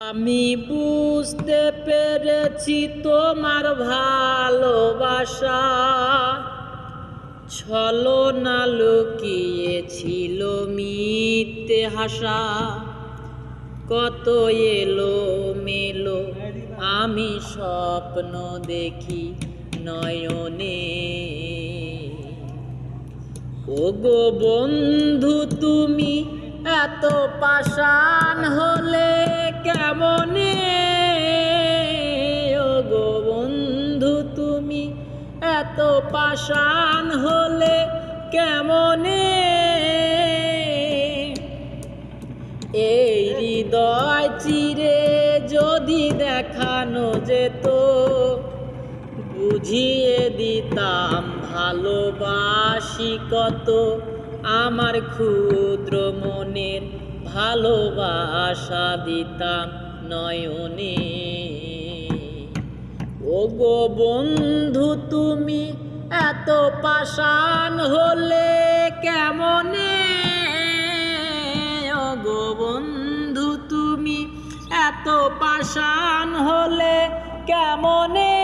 আমি বুঝতে পেরেছি তোমার ভালোবাসা ছলনা লুকিয়েছিল মিথ্যে হাসা। কত এলো মেলো আমি স্বপ্ন দেখি নয়নে। ওগো বন্ধু তুমি এত পাষাণ হলে কেমনে। ওগো বন্ধু তুমি এত পাষাণ হলে কেমনে। এই হৃদয় চিরে যদি দেখানো যেত বুঝিয়ে দিতাম ভালোবাসি কত। আমার ক্ষুদ্র মনের ভালোবাসা দিতাম নয়নে। ওগো বন্ধু তুমি এত পাষাণ হলে কেমনে। ওগো বন্ধু তুমি এত পাষাণ হলে কেমনে।